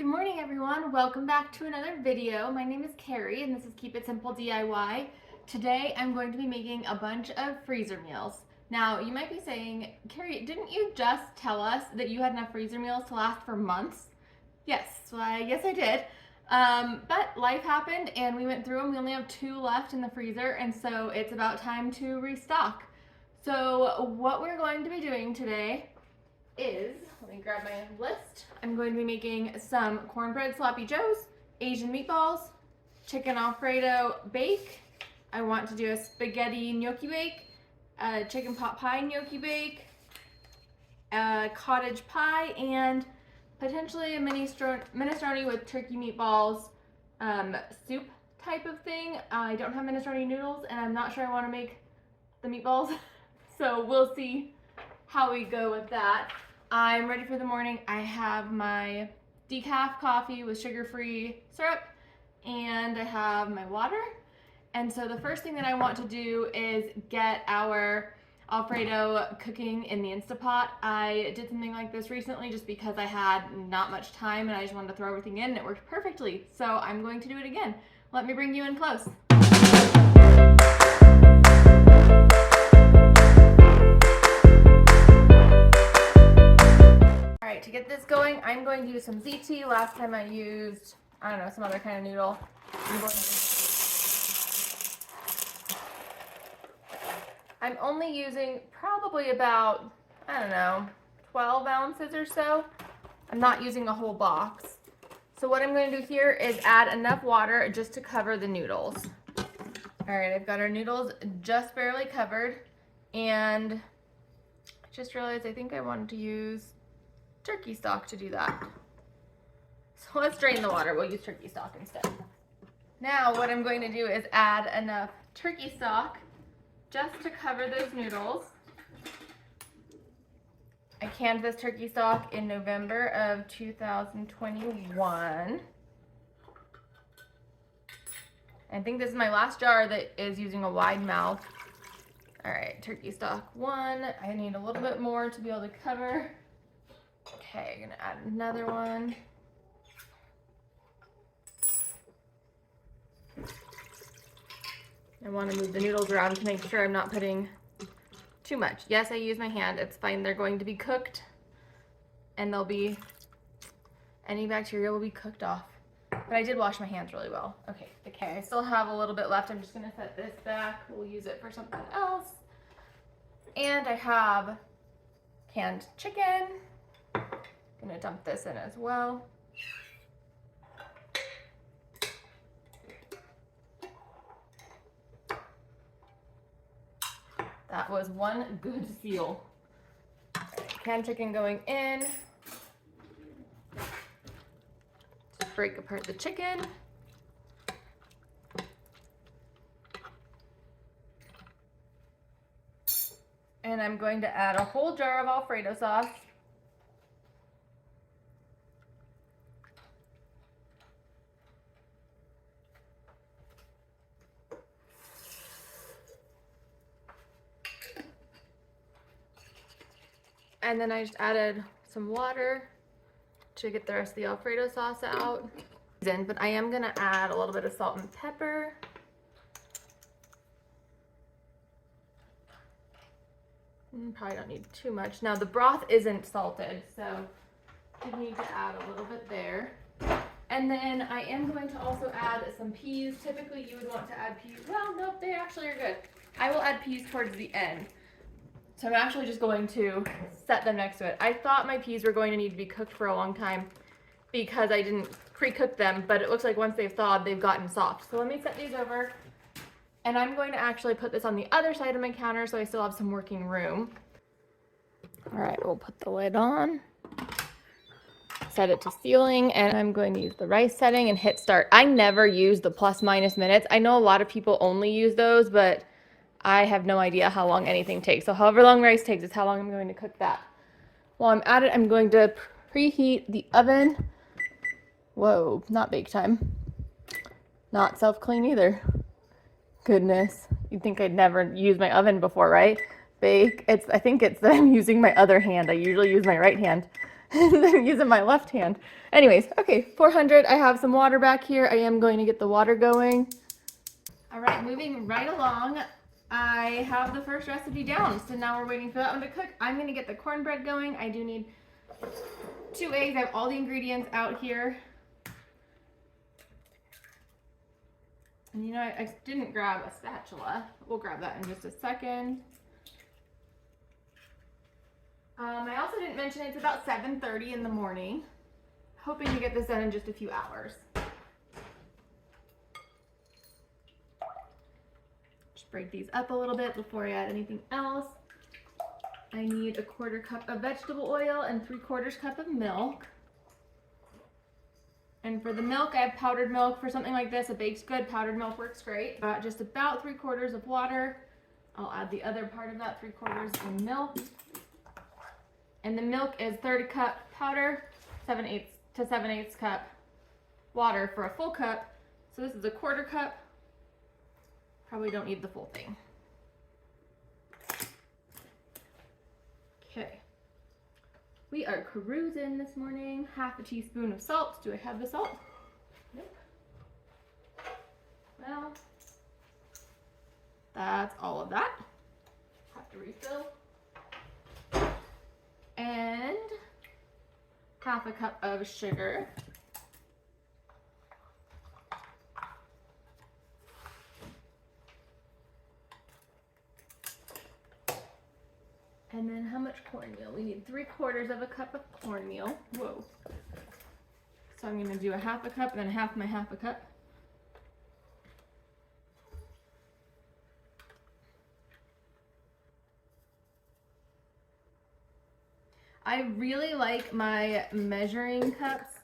Good morning everyone, welcome back to another video. My name is Carrie and this is Keep It Simple DIY. Today I'm going to be making a bunch of freezer meals. Now you might be saying, Carrie, didn't you just tell us that you had enough freezer meals to last for months? Yes, well, I guess I did. But life happened and we went through them. We only have 2 left in the freezer and so it's about time to restock. So what we're going to be doing today is, let me grab my list. I'm going to be making some cornbread sloppy joes, Asian meatballs, chicken Alfredo bake. I want to do a spaghetti gnocchi bake, a chicken pot pie gnocchi bake, a cottage pie, and potentially a minestrone with turkey meatballs soup type of thing. I don't have minestrone noodles and I'm not sure I want to make the meatballs, so we'll see how we go with that. I'm ready for the morning. I have my decaf coffee with sugar-free syrup and I have my water. And so the first thing that I want to do is get our Alfredo cooking in the Instapot. I did something like this recently just because I had not much time and I just wanted to throw everything in and it worked perfectly. So I'm going to do it again. Let me bring you in close. To get this going, I'm going to use some ZT. Last time I used, I don't know, some other kind of noodle. I'm only using probably about, I don't know, 12 ounces or so. I'm not using a whole box. So what I'm going to do here is add enough water just to cover the noodles. All right, I've got our noodles just barely covered, and I just realized I think I wanted to use turkey stock to do that. So let's drain the water. We'll use turkey stock instead. Now what I'm going to do is add enough turkey stock just to cover those noodles. I canned this turkey stock in November of 2021. I think this is my last jar that is using a wide mouth. All right, turkey stock 1. I need a little bit more to be able to cover. Okay, I'm gonna add another one. I want to move the noodles around to make sure I'm not putting too much. Yes, I use my hand. It's fine. They're going to be cooked and any bacteria will be cooked off. But I did wash my hands really well. Okay, I still have a little bit left. I'm just gonna set this back. We'll use it for something else. And I have canned chicken. I'm gonna dump this in as well. That was one good seal. Canned chicken going in. Just break apart the chicken. And I'm going to add a whole jar of Alfredo sauce. And then I just added some water to get the rest of the Alfredo sauce out. But I am gonna add a little bit of salt and pepper. Probably don't need too much. Now the broth isn't salted, so I need to add a little bit there. And then I am going to also add some peas. Typically you would want to add peas. Well, nope, they actually are good. I will add peas towards the end. So I'm actually just going to set them next to it. I thought my peas were going to need to be cooked for a long time because I didn't pre-cook them, but it looks like once they've thawed, they've gotten soft. So let me set these over. And I'm going to actually put this on the other side of my counter so I still have some working room. All right, we'll put the lid on. Set it to sealing, and I'm going to use the rice setting and hit start. I never use the plus/minus minutes. I know a lot of people only use those, but I have no idea how long anything takes. So however long rice takes is how long I'm going to cook that. While I'm at it, I'm going to preheat the oven. Whoa, not bake time. Not self-clean either. Goodness, you'd think I'd never used my oven before, right? Bake. I think it's that I'm using my other hand. I usually use my right hand. and then using my left hand. Anyways, okay, 400. I have some water back here. I am going to get the water going. All right, moving right along. I have the first recipe down, so now we're waiting for that one to cook. I'm gonna get the cornbread going. I do need 2 eggs. I have all the ingredients out here. And you know, I didn't grab a spatula. We'll grab that in just a second. I also didn't mention it's about 7:30 in the morning. Hoping to get this done in just a few hours. Just break these up a little bit before I add anything else. I need a 1/4 cup of vegetable oil and 3/4 cup of milk. And for the milk, I have powdered milk. For something like this, a baked good powdered milk works great. Just about 3/4 of water. I'll add the other part of that 3/4 in milk. And the milk is 1/3 cup powder, 7/8 to 7/8 cup water for a full cup. So this is a 1/4 cup. Probably don't need the full thing. Okay. We are cruising this morning. 1/2 teaspoon of salt. Do I have the salt? Nope. Well, that's all of that. Have to refill. And 1/2 cup of sugar. And then how much cornmeal? We need 3/4 cup of cornmeal. Whoa. So I'm gonna do a 1/2 cup and then half my 1/2 cup. I really like my measuring cups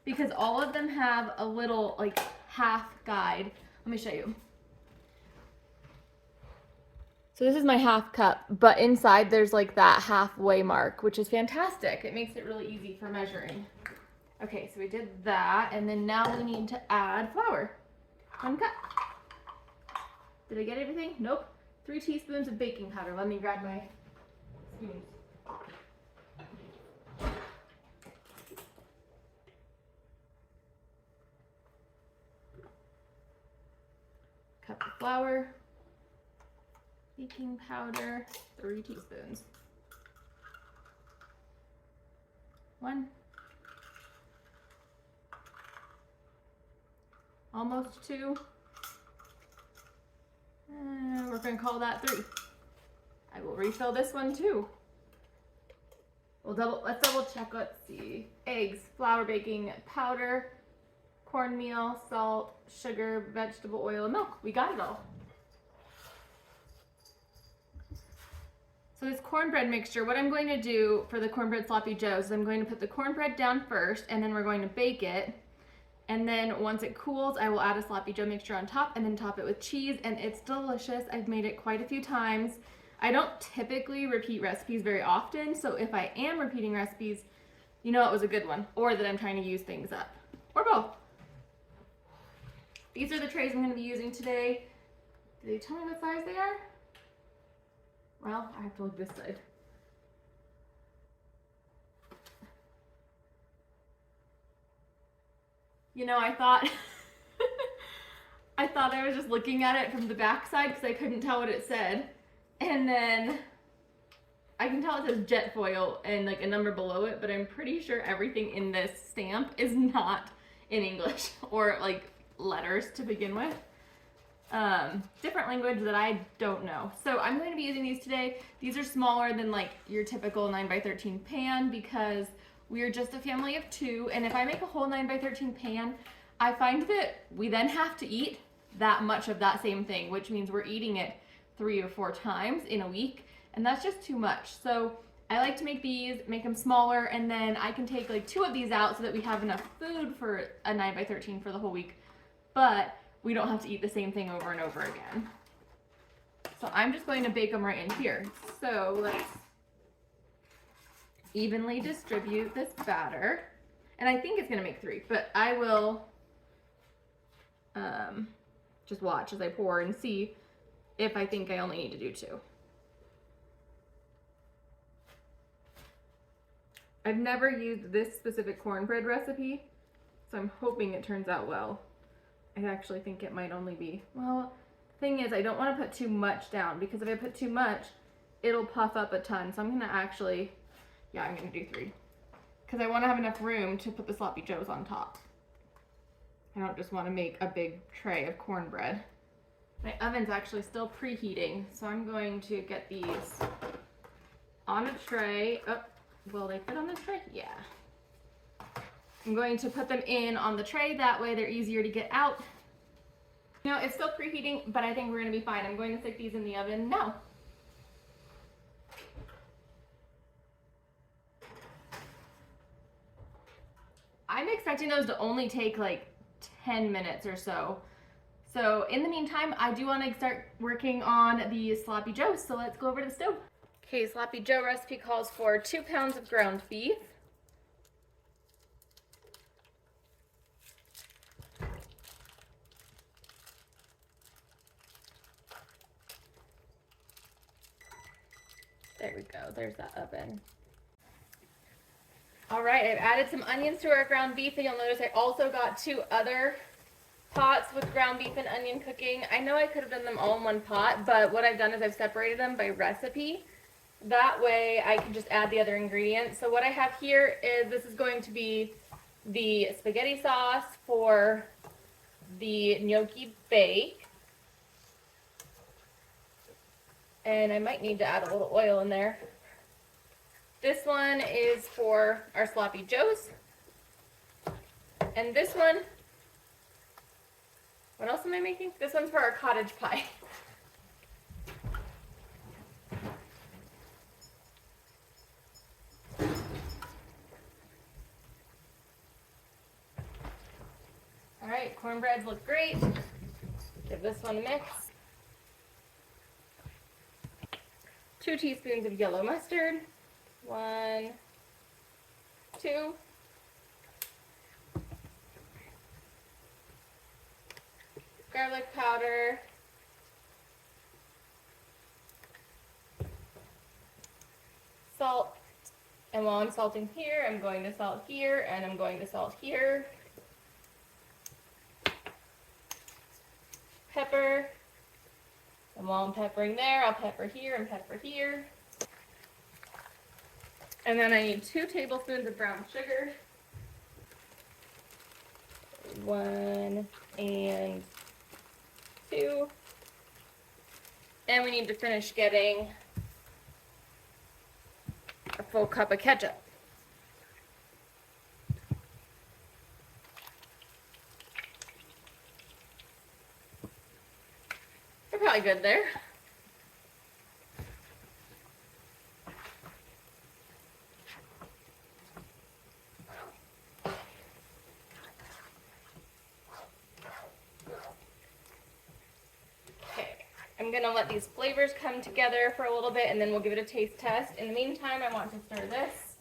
because all of them have a little like half guide. Let me show you. So this is my 1/2 cup, but inside there's like that halfway mark, which is fantastic. It makes it really easy for measuring. Okay, so we did that, and then now we need to add flour. 1 cup. Did I get everything? Nope. 3 teaspoons of baking powder. Let me grab my spoons. Cup of flour. Baking powder, 3 teaspoons. 1. Almost 2. We're going to call that 3. I will refill this one too. Let's double check. Let's see. Eggs, flour, baking powder, cornmeal, salt, sugar, vegetable oil, and milk. We got it all. So this cornbread mixture, what I'm going to do for the cornbread sloppy joes is I'm going to put the cornbread down first, and then we're going to bake it. And then once it cools, I will add a sloppy joe mixture on top and then top it with cheese, and it's delicious. I've made it quite a few times. I don't typically repeat recipes very often, so if I am repeating recipes, you know it was a good one, or that I'm trying to use things up, or both. These are the trays I'm going to be using today. Did they tell me what size they are? Well, I have to look this side. You know, I thought I was just looking at it from the back side because I couldn't tell what it said. And then I can tell it says jet foil and like a number below it, but I'm pretty sure everything in this stamp is not in English or like letters to begin with. Different language that I don't know. So I'm going to be using these today. These are smaller than like your typical 9x13 pan because we are just a family of 2. And if I make a whole 9x13 pan, I find that we then have to eat that much of that same thing, which means we're eating it 3 or 4 times in a week. And that's just too much. So I like to make these, make them smaller, and then I can take like 2 of these out so that we have enough food for a 9x13 for the whole week. But we don't have to eat the same thing over and over again. So I'm just going to bake them right in here. So let's evenly distribute this batter. And I think it's gonna make 3, but I will just watch as I pour and see if I think I only need to do 2. I've never used this specific cornbread recipe, so I'm hoping it turns out well. I actually think it might only be, well, thing is I don't want to put too much down because if I put too much, it'll puff up a ton. So I'm gonna actually, yeah, I'm gonna do 3. Because I want to have enough room to put the sloppy joes on top. I don't just want to make a big tray of cornbread. My oven's actually still preheating, so I'm going to get these on a tray. Oh, will they fit on this tray? Yeah. I'm going to put them in on the tray, that way they're easier to get out. You know, it's still preheating, but I think we're going to be fine. I'm going to stick these in the oven now. I'm expecting those to only take like 10 minutes or so. So in the meantime, I do want to start working on the sloppy joes, so let's go over to the stove. Okay, sloppy joe recipe calls for 2 pounds of ground beef. There we go, there's that oven. All right, I've added some onions to our ground beef, and you'll notice I also got 2 other pots with ground beef and onion cooking. I know I could have done them all in one pot, but what I've done is I've separated them by recipe. That way I can just add the other ingredients. So what I have here is, this is going to be the spaghetti sauce for the gnocchi bake. And I might need to add a little oil in there. This one is for our sloppy joes. And this one, what else am I making? This one's for our cottage pie. All right, cornbreads look great. Give this one a mix. 2 teaspoons of yellow mustard. 1, 2. Garlic powder. Salt. And while I'm salting here, I'm going to salt here, and I'm going to salt here. Pepper. And while I'm peppering there, I'll pepper here and pepper here. And then I need 2 tablespoons of brown sugar. 1 and 2. And we need to finish getting a full cup of ketchup. We're probably good there. I'm gonna let these flavors come together for a little bit, and then we'll give it a taste test. In the meantime, I want to stir this,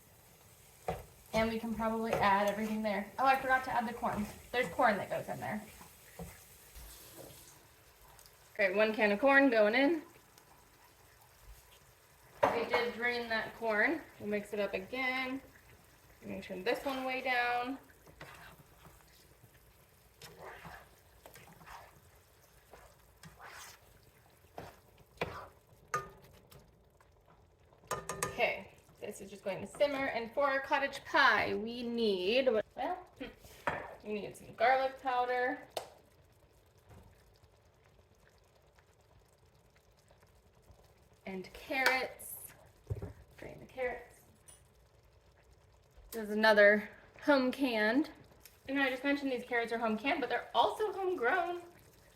and we can probably add everything there. Oh, I forgot to add the corn. There's corn that goes in there. Okay, 1 can of corn going in. We did drain that corn. We'll mix it up again. I'm gonna turn this one way down. Okay, this is just going to simmer, and for our cottage pie, we need, well, we need some garlic powder. And carrots. Drain the carrots. There's another home canned. And I just mentioned these carrots are home canned, but they're also homegrown.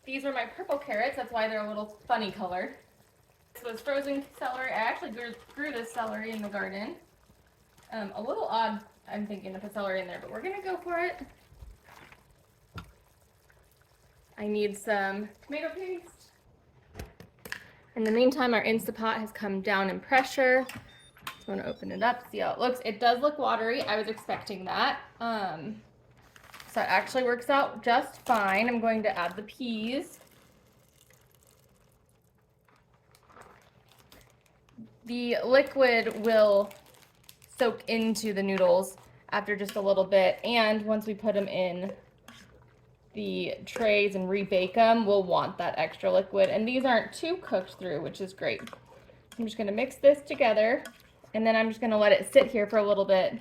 These are my purple carrots, that's why they're a little funny colored. This was frozen celery. I actually grew this celery in the garden. A little odd, I'm thinking, to put celery in there, but we're gonna go for it. I need some tomato paste. In the meantime, our Instapot has come down in pressure. Just want to open it up, see how it looks. It does look watery. I was expecting that. So it actually works out just fine. I'm going to add the peas. The liquid will soak into the noodles after just a little bit. And once we put them in the trays and rebake them, we'll want that extra liquid. And these aren't too cooked through, which is great. I'm just gonna mix this together, and then I'm just gonna let it sit here for a little bit.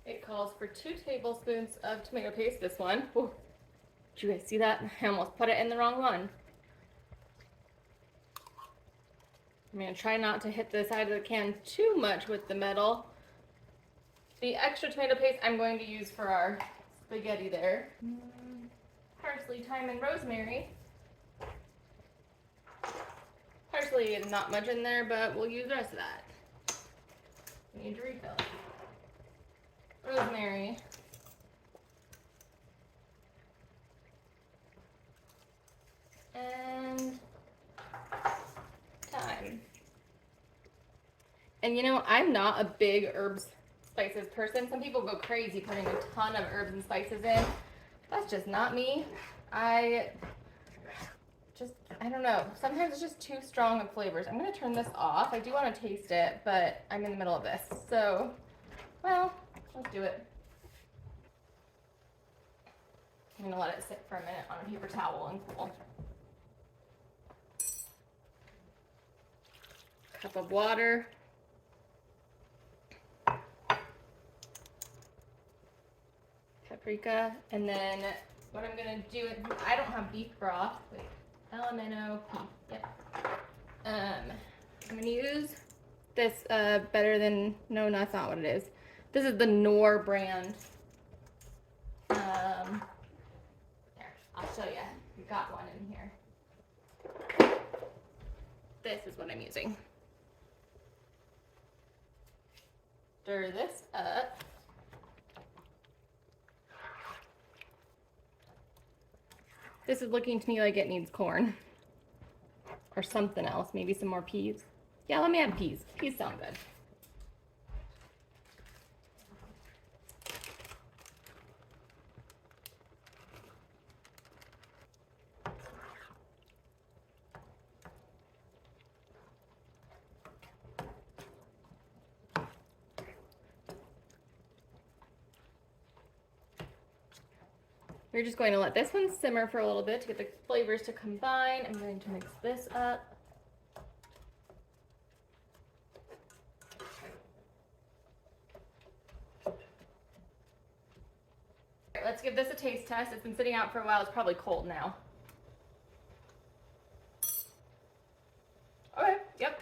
It calls for 2 tablespoons of tomato paste, this one. Ooh. Did you guys see that? I almost put it in the wrong one. I'm gonna try not to hit the side of the can too much with the metal. The extra tomato paste I'm going to use for our spaghetti there. Parsley, thyme, and rosemary. Parsley is not much in there, but we'll use the rest of that. We need to refill. Rosemary. And thyme. And you know, I'm not a big herbs, spices person. Some people go crazy putting a ton of herbs and spices in. That's just not me. I don't know. Sometimes it's just too strong of flavors. I'm going to turn this off. I do want to taste it, but I'm in the middle of this. So, well, let's do it. I'm going to let it sit for a minute on a paper towel and cool. Cup of water. Paprika. And then what I'm going to do is, I don't have beef broth. Wait. LMNOP. Yep. I'm gonna use this better than, no, that's not what it is. This is the Knorr brand. Here, I'll show you. We got one in here. This is what I'm using. Stir this up. This is looking to me like it needs corn. Or something else, maybe some more peas. Yeah, let me add peas. Peas sound good. We're just going to let this one simmer for a little bit to get the flavors to combine. I'm going to mix this up. Right, let's give this a taste test. It's been sitting out for a while. It's probably cold now. Okay, yep.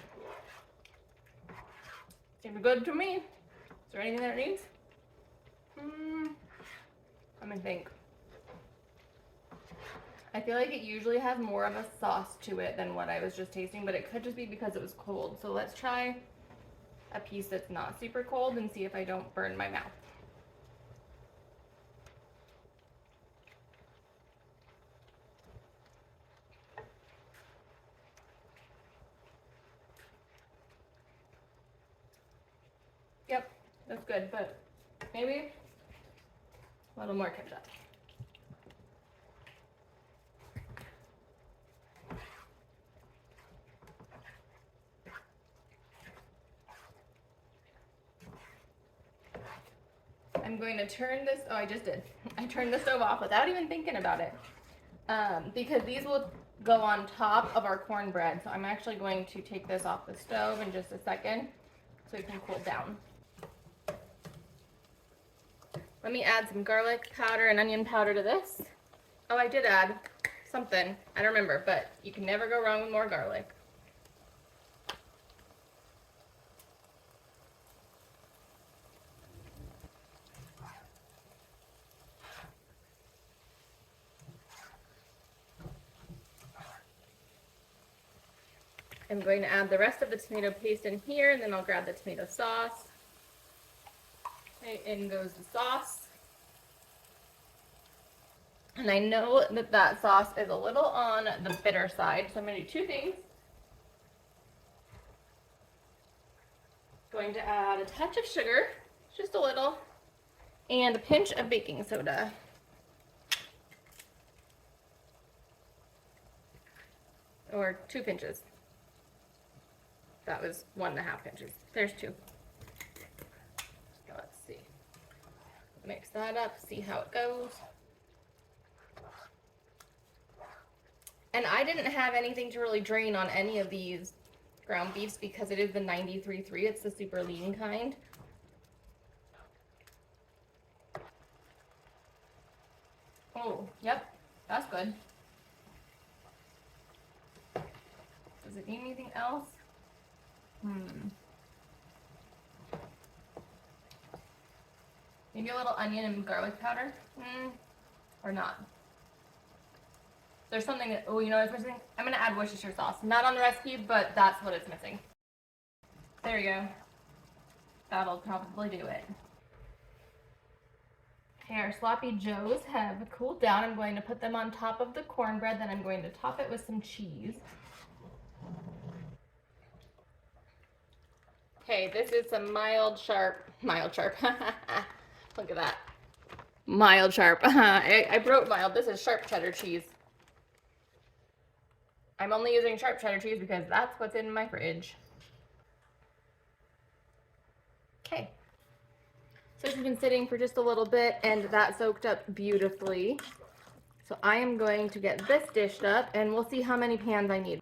Seems good to me. Is there anything that it needs? Let me think. I feel like it usually has more of a sauce to it than what I was just tasting, but it could just be because it was cold. So let's try a piece that's not super cold and see if I don't burn my mouth. Yep, that's good, but maybe a little more ketchup. I'm going to turn this, oh, I just did. I turned the stove off without even thinking about it. Because these will go on top of our cornbread. So I'm actually going to take this off the stove in just a second so it can cool down. Let me add some garlic powder and onion powder to this. Oh, I did add something. I don't remember, but you can never go wrong with more garlic. I'm going to add the rest of the tomato paste in here, and then I'll grab the tomato sauce. Okay, in goes the sauce. And I know that that sauce is a little on the bitter side, so I'm going to do 2 things. Going to add a touch of sugar, just a little, and a pinch of baking soda. Or 2 pinches. That was 1.5 pinches. There's 2. Mix that up, see how it goes. And I didn't have anything to really drain on any of these ground beefs because it is the 93.3. It's the super lean kind. Oh, yep, that's good. Does it need anything else? Maybe a little onion and garlic powder? Or not. There's something that, oh, you know what's missing? I'm gonna add Worcestershire sauce. Not on the recipe, but that's what it's missing. There you go. That'll probably do it. Okay, our sloppy joes have cooled down. I'm going to put them on top of the cornbread, then I'm going to top it with some cheese. Okay, this is some mild sharp. Look at that. Mild sharp. I wrote mild. This is sharp cheddar cheese. I'm only using sharp cheddar cheese because that's what's in my fridge. Okay. So this has been sitting for just a little bit and that soaked up beautifully. So I am going to get this dished up and we'll see how many pans I need.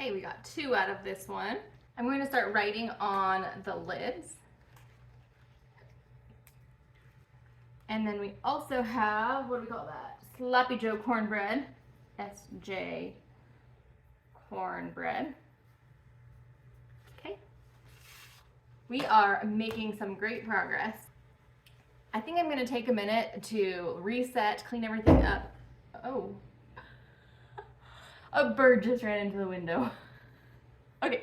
Okay, we got 2 out of this one. I'm going to start writing on the lids. And then we also have, what do we call that? Sloppy Joe cornbread. SJ cornbread. Okay. We are making some great progress. I think I'm going to take a minute to reset, clean everything up. Oh. A bird just ran into the window. Okay,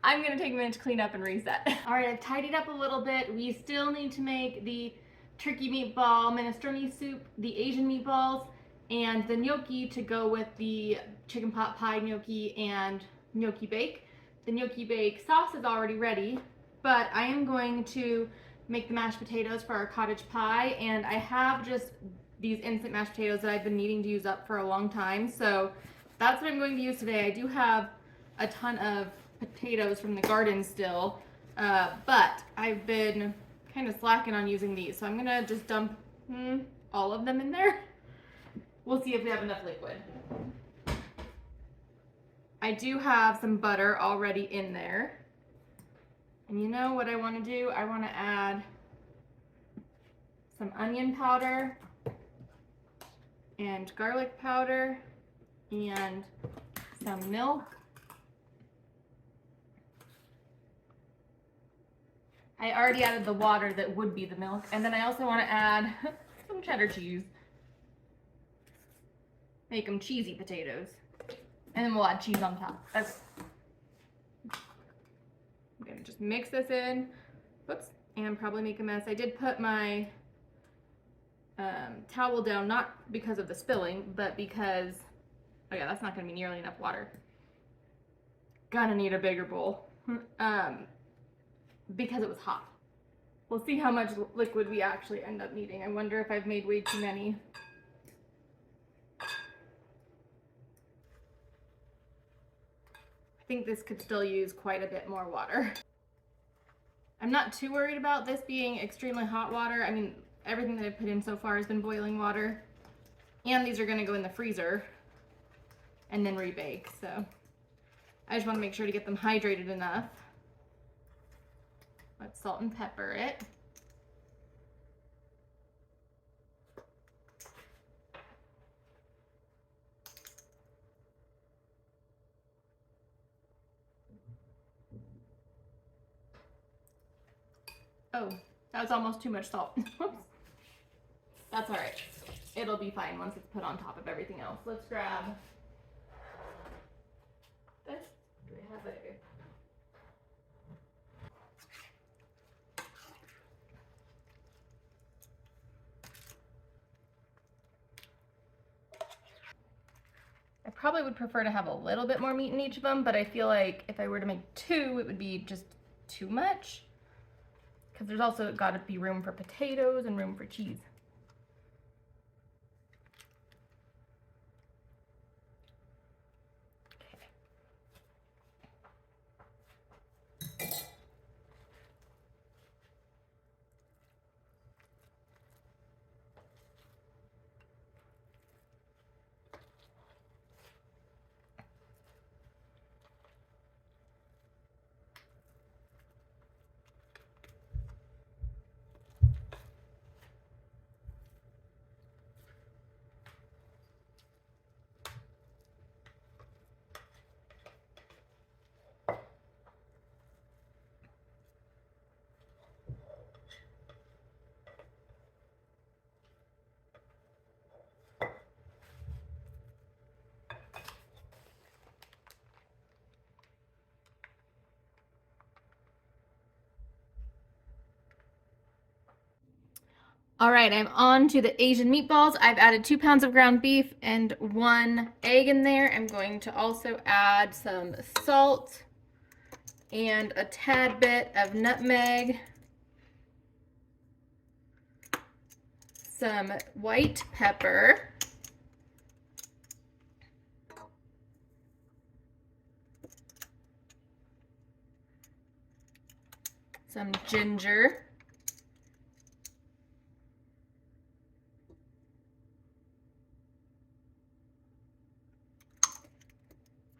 I'm gonna take a minute to clean up and reset. All right, I've tidied up a little bit. We still need to make the turkey meatball minestrone soup, the Asian meatballs, and the gnocchi to go with the chicken pot pie gnocchi and gnocchi bake. The gnocchi bake sauce is already ready, but I am going to make the mashed potatoes for our cottage pie, and I have just these instant mashed potatoes that I've been needing to use up for a long time, so that's what I'm going to use today. I do have a ton of potatoes from the garden still, but I've been kind of slacking on using these, so I'm gonna just dump all of them in there. We'll see if we have enough liquid. I do have some butter already in there. And you know what I want to do? I want to add some onion powder and garlic powder and some milk. I already added the water that would be the milk, and then I also want to add some cheddar cheese. Make them cheesy potatoes. And then we'll add cheese on top. I'm gonna just mix this in. Whoops, and probably make a mess. I did put my towel down, not because of the spilling, but because, oh yeah, that's not gonna be nearly enough water. Gonna need a bigger bowl. Because it was hot. We'll see how much liquid we actually end up needing. I wonder if I've made way too many. I think this could still use quite a bit more water. I'm not too worried about this being extremely hot water. I mean, everything that I've put in so far has been boiling water. And these are gonna go in the freezer and then rebake, so I just wanna make sure to get them hydrated enough. Let's salt and pepper it. Oh, that was almost too much salt. That's all right. It'll be fine once it's put on top of everything else. Let's grab this. Do we have a... I probably would prefer to have a little bit more meat in each of them, but I feel like if I were to make 2, it would be just too much. Because there's also got to be room for potatoes and room for cheese. All right, I'm on to the Asian meatballs. I've added 2 pounds of ground beef and 1 egg in there. I'm going to also add some salt and a tad bit of nutmeg, some white pepper, some ginger,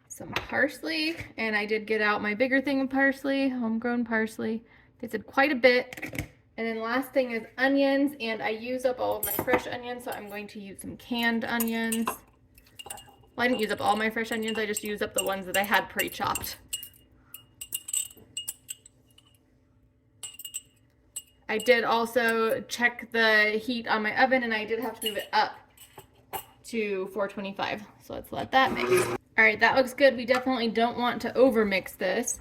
some parsley, and I did get out my bigger thing of parsley, homegrown parsley. They said quite a bit. And then last thing is onions, and I used up all of my fresh onions, so I'm going to use some canned onions. Well, I didn't use up all my fresh onions, I just used up the ones that I had pre-chopped. I did also check the heat on my oven, and I did have to move it up to 425. So let's let that mix. All right, that looks good. We definitely don't want to over mix this.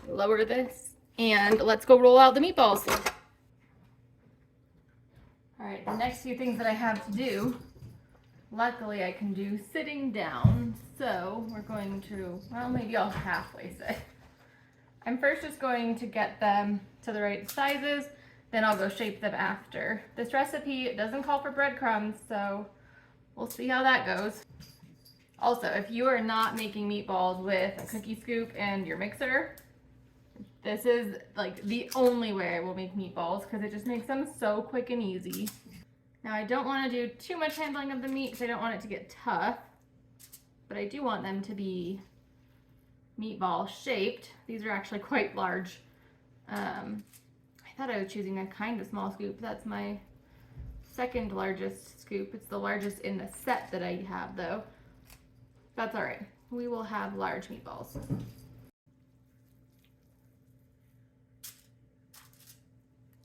Lower this, and let's go roll out the meatballs. All right, the next few things that I have to do, luckily I can do sitting down. So we're going to, well, maybe I'll halfway sit. I'm first just going to get them to the right sizes, then I'll go shape them after. This recipe doesn't call for breadcrumbs, so we'll see how that goes. Also, if you are not making meatballs with a cookie scoop and your mixer, this is like the only way I will make meatballs because it just makes them so quick and easy. Now I don't want to do too much handling of the meat because I don't want it to get tough, but I do want them to be meatball shaped. These are actually quite large. I thought I was choosing a kind of small scoop. That's my second largest scoop. It's the largest in the set that I have though. That's all right. We will have large meatballs.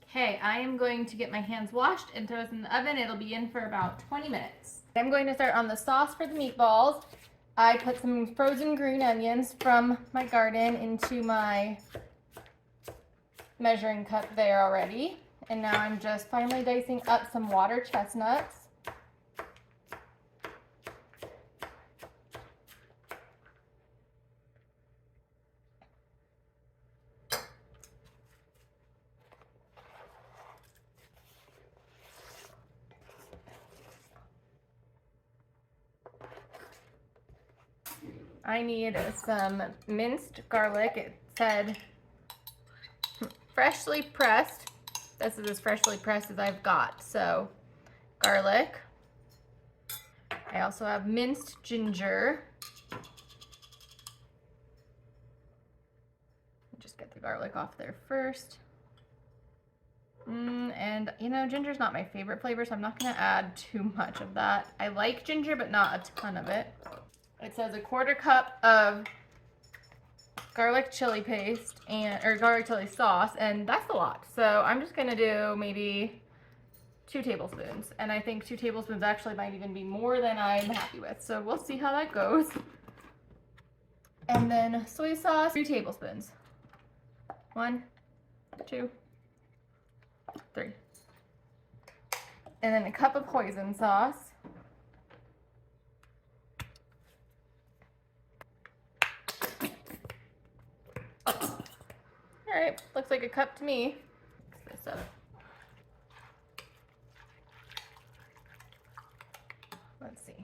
Okay, I am going to get my hands washed and throw this in the oven. It'll be in for about 20 minutes. I'm going to start on the sauce for the meatballs. I put some frozen green onions from my garden into my measuring cup there already. And now I'm just finely dicing up some water chestnuts. I need some minced garlic. It said freshly pressed. This is as freshly pressed as I've got. So garlic. I also have minced ginger. Just get the garlic off there first. And you know, ginger's not my favorite flavor, so I'm not gonna add too much of that. I like ginger, but not a ton of it. It says a 1/4 cup of garlic chili paste or garlic chili sauce, and that's a lot. So I'm just gonna do maybe 2 tablespoons, and I think 2 tablespoons actually might even be more than I'm happy with. So we'll see how that goes. And then soy sauce, 3 tablespoons. 1, 2, 3. And then a cup of hoisin sauce. All right, looks like a cup to me. Mix this up. Let's see.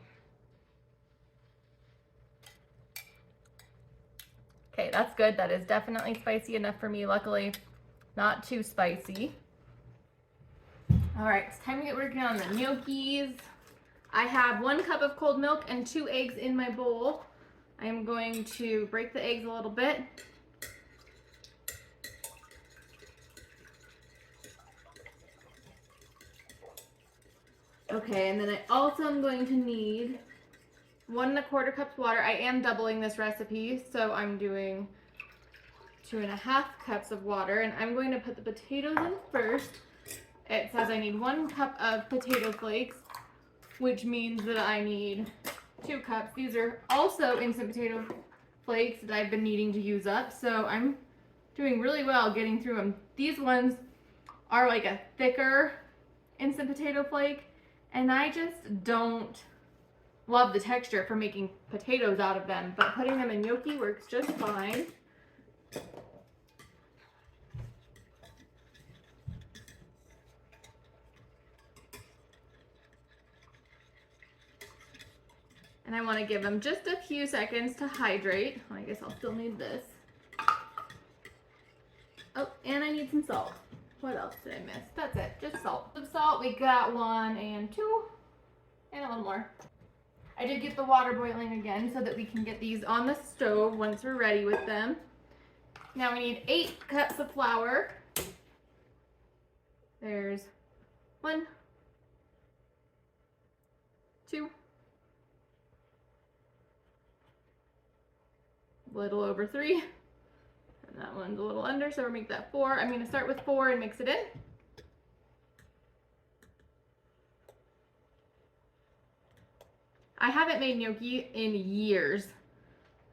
Okay, that's good. That is definitely spicy enough for me, luckily. Not too spicy. All right, it's time to get working on the gnocchis. I have 1 cup of cold milk and 2 eggs in my bowl. I am going to break the eggs a little bit. Okay, and then I also am going to need 1 1/4 cups water. I am doubling this recipe, so I'm doing 2 1/2 cups of water, and I'm going to put the potatoes in first. It says I need 1 cup of potato flakes, which means that I need 2 cups. These are also instant potato flakes that I've been needing to use up, so I'm doing really well getting through them. These ones are like a thicker instant potato flake, and I just don't love the texture for making potatoes out of them, but putting them in gnocchi works just fine. And I want to give them just a few seconds to hydrate. I guess I'll still need this. Oh, and I need some salt. What else did I miss? That's it, just salt. Of salt, we got 1 and 2, and a little more. I did get the water boiling again so that we can get these on the stove once we're ready with them. Now we need 8 cups of flour. There's 1, 2, a little over 3, and that one's a little under, so we'll make that 4. I'm going to start with 4 and mix it in. I haven't made gnocchi in years.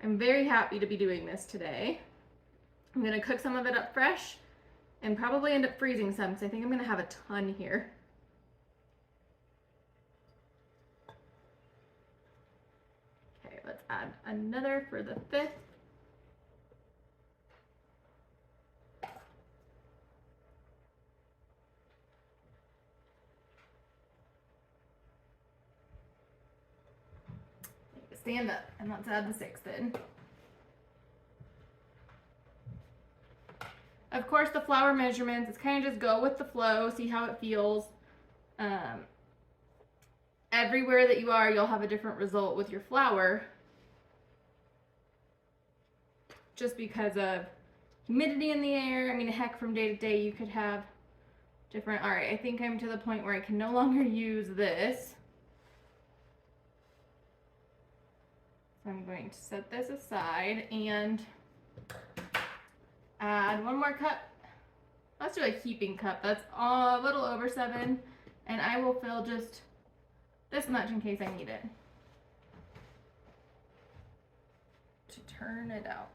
I'm very happy to be doing this today. I'm going to cook some of it up fresh and probably end up freezing some because I think I'm going to have a ton here. Okay, let's add another for the 5th. Stand up and let's add the 6th in. Of course, the flour measurements, it's kind of just go with the flow, see how it feels. Everywhere that you are, you'll have a different result with your flour, just because of humidity in the air. I mean, heck, from day to day, you could have different. All right, I think I'm to the point where I can no longer use this. So I'm going to set this aside and add 1 more cup. Let's do a heaping cup. That's a little over 7, and I will fill just this much in case I need it to turn it out.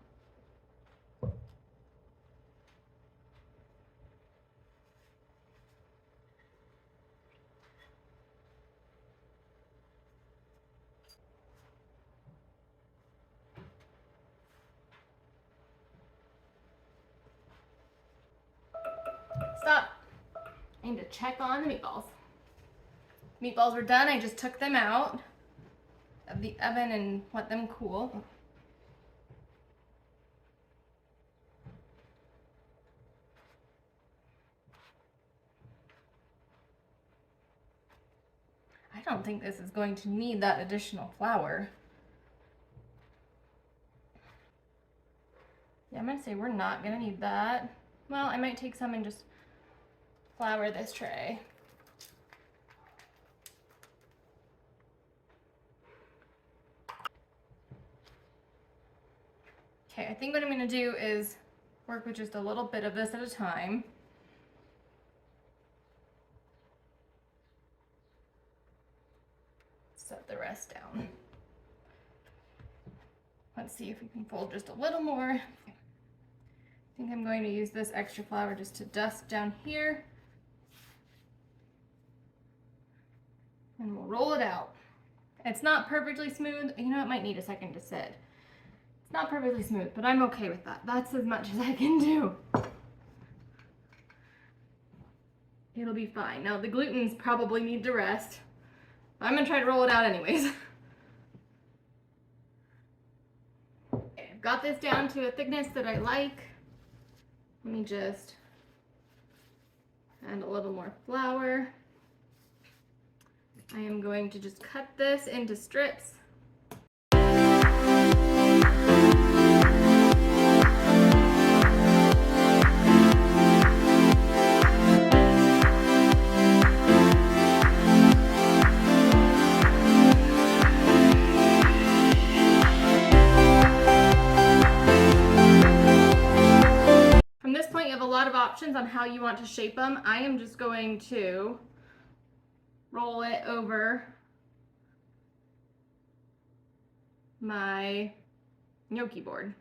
Stop. I need to check on the meatballs. Meatballs were done. I just took them out of the oven and let them cool. I don't think this is going to need that additional flour. Yeah, I'm gonna say we're not gonna need that. Well, I might take some and just flour this tray. Okay, I think what I'm gonna do is work with just a little bit of this at a time. Set the rest down. Let's see if we can fold just a little more. I think I'm going to use this extra flour just to dust down here. And we'll roll it out. It's not perfectly smooth. You know, it might need a second to sit. It's not perfectly smooth, but I'm okay with that. That's as much as I can do. it'll be fine. Now the glutens probably need to rest. But I'm gonna try to roll it out anyways. Okay, I've got this down to a thickness that I like. Let me just add a little more flour. I am going to just cut this into strips. From this point, you have a lot of options on how you want to shape them. I am just going to roll it over my gnocchi board.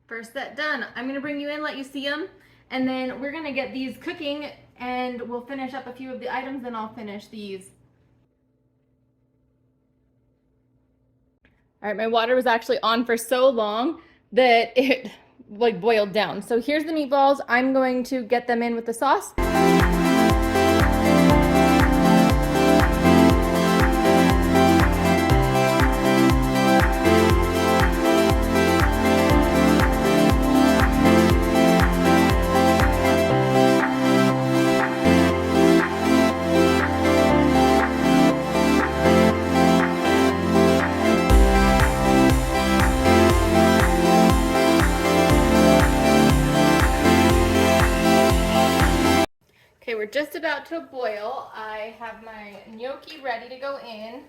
First set done. I'm gonna bring you in, let you see them, and then we're gonna get these cooking and we'll finish up a few of the items, then I'll finish these. All right, my water was actually on for so long that it like boiled down. So here's the meatballs. I'm going to get them in with the sauce. Okay, we're just about to boil. I have my gnocchi ready to go in.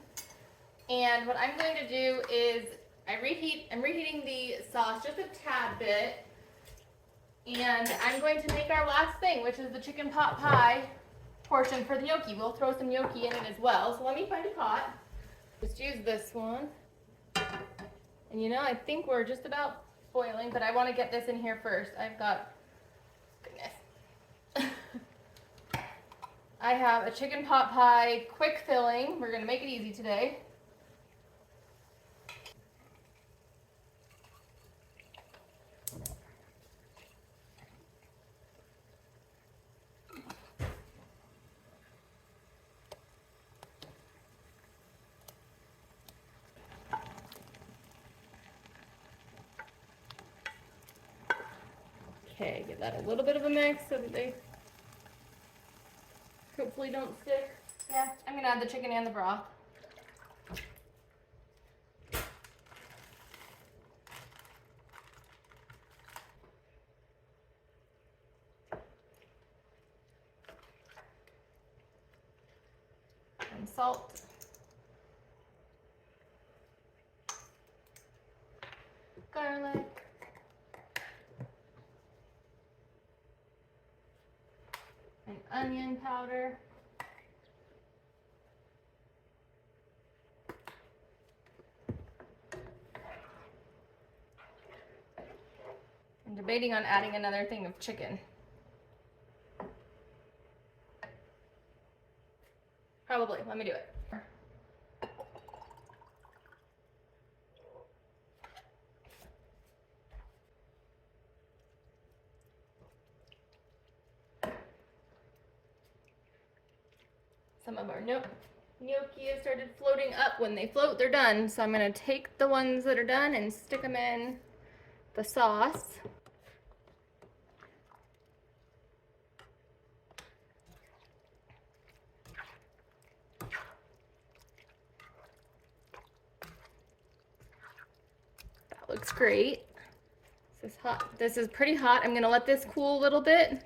And what I'm going to do is I'm reheating the sauce just a tad bit. And I'm going to make our last thing, which is the chicken pot pie portion for the gnocchi. We'll throw some gnocchi in it as well. So let me find a pot. Just use this one. And you know, I think we're just about boiling, but I want to get this in here first. I've got, goodness. I have a chicken pot pie quick filling. We're going to make it easy today. Okay, give that a little bit of a mix so that they hopefully don't stick. Yeah, I'm gonna add the chicken and the broth. And salt. Garlic. And onion powder. I'm debating on adding another thing of chicken. Probably. Let me do it. Some of our gnocchi have started floating up. When they float, they're done. So I'm going to take the ones that are done and stick them in the sauce. It's great. This is hot. This is pretty hot. I'm gonna let this cool a little bit.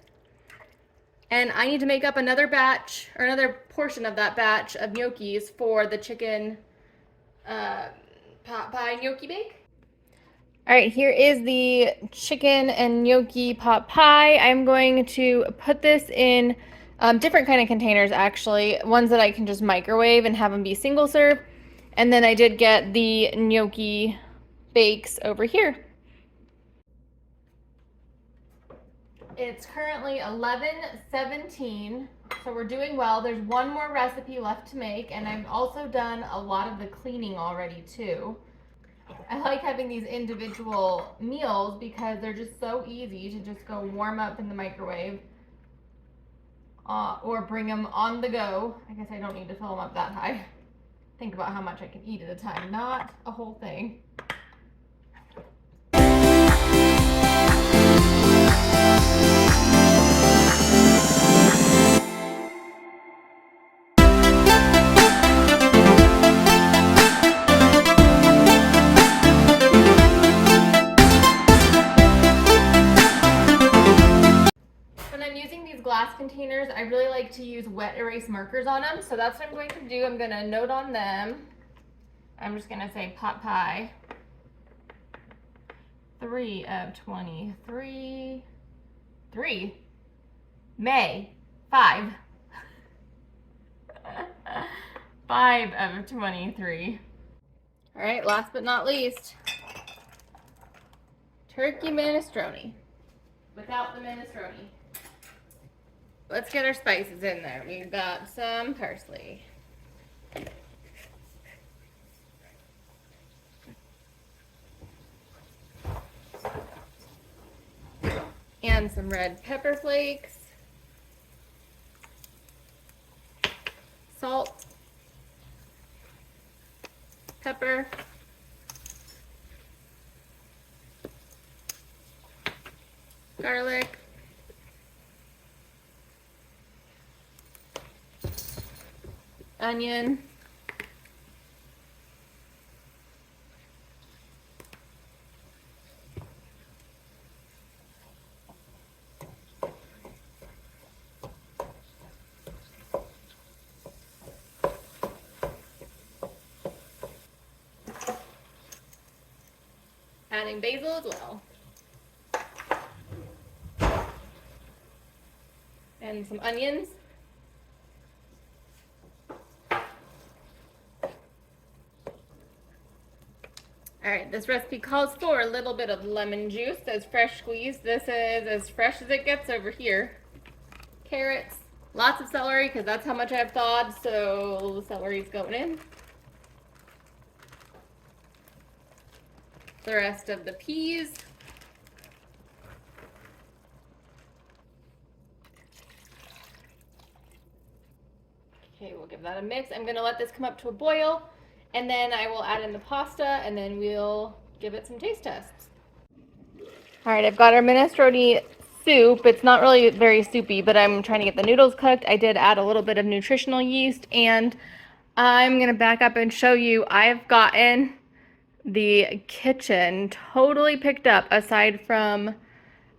And I need to make up another batch, or another portion of that batch of gnocchis for the chicken pot pie gnocchi bake. All right, here is the chicken and gnocchi pot pie. I'm going to put this in different kind of containers, actually. Ones that I can just microwave and have them be single serve. And then I did get the gnocchi bakes over here. It's currently 11:17, so we're doing well. There's one more recipe left to make, and I've also done a lot of the cleaning already too. I like having these individual meals because they're just so easy to just go warm up in the microwave or bring them on the go. I guess I don't need to fill them up that high. Think about how much I can eat at a time, not a whole thing. Glass containers, I really like to use wet erase markers on them, so that's what I'm going to do. I'm going to note on them. I'm just going to say pot pie 3 of 23, 3 May 5 5 of 23. All right, last but not least, turkey minestrone without the minestrone. Let's get our spices in there. We've got some parsley. And some red pepper flakes. Salt. Pepper. Garlic. Onion, adding basil as well, and some onions. All right, this recipe calls for a little bit of lemon juice, as fresh squeezed. This is as fresh as it gets over here. Carrots, lots of celery, because that's how much I've thawed, so celery's going in. The rest of the peas. Okay, we'll give that a mix. I'm gonna let this come up to a boil, and then I will add in the pasta, and then we'll give it some taste tests. All right, I've got our minestrone soup. It's not really very soupy, but I'm trying to get the noodles cooked. I did add a little bit of nutritional yeast, and I'm gonna back up and show you. I've gotten the kitchen totally picked up aside from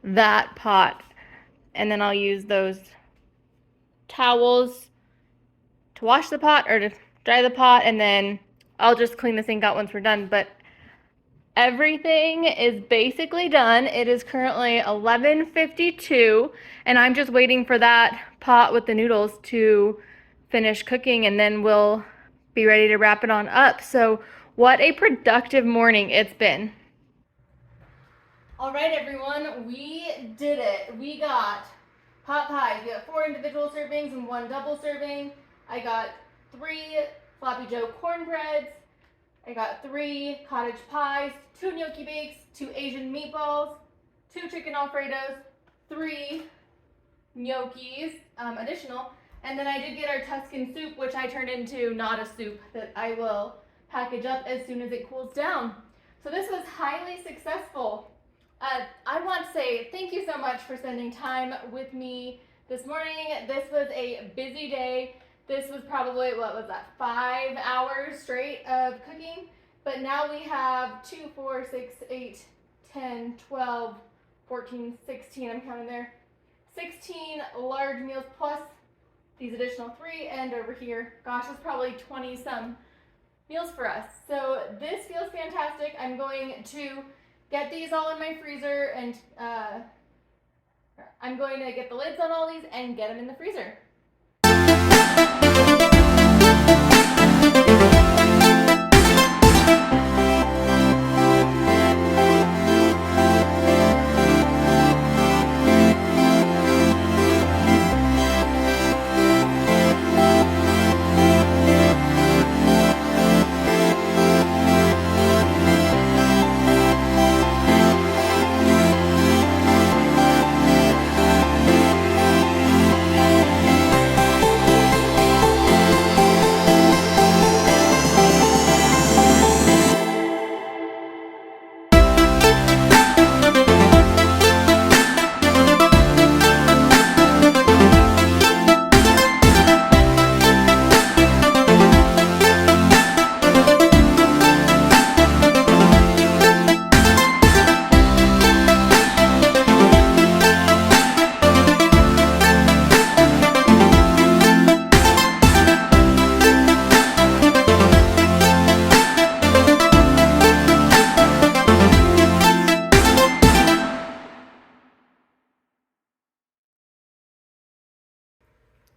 that pot. And then I'll use those towels to wash the pot or to dry the pot, and then I'll just clean the sink out once we're done. But everything is basically done. It is currently 11:52, and I'm just waiting for that pot with the noodles to finish cooking, and then we'll be ready to wrap it on up. So what a productive morning it's been. All right, everyone, we did it. We got pot pies. We got 4 individual servings and 1 double serving. I got 3 Floppy Joe cornbreads. I got 3 cottage pies, 2 gnocchi bakes, 2 Asian meatballs, 2 chicken Alfredos, 3 gnocchis, additional. And then I did get our Tuscan soup, which I turned into not a soup, that I will package up as soon as it cools down. So this was highly successful. I want to say thank you so much for spending time with me this morning. This was a busy day. This was probably, what was that, 5 hours straight of cooking. But now we have 2, 4, 6, 8, 10, 12, 14, 16, I'm counting there, 16 large meals plus these additional 3, and over here, gosh, it's probably 20 some meals for us. So this feels fantastic. I'm going to get these all in my freezer, and I'm going to get the lids on all these and get them in the freezer.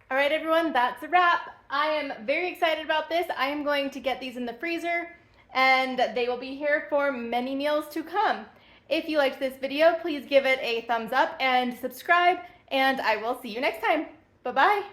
All right, everyone, that's a wrap. I am very excited about this. I am going to get these in the freezer, and they will be here for many meals to come. If you liked this video, please give it a thumbs up and subscribe, and I will see you next time. Bye-bye.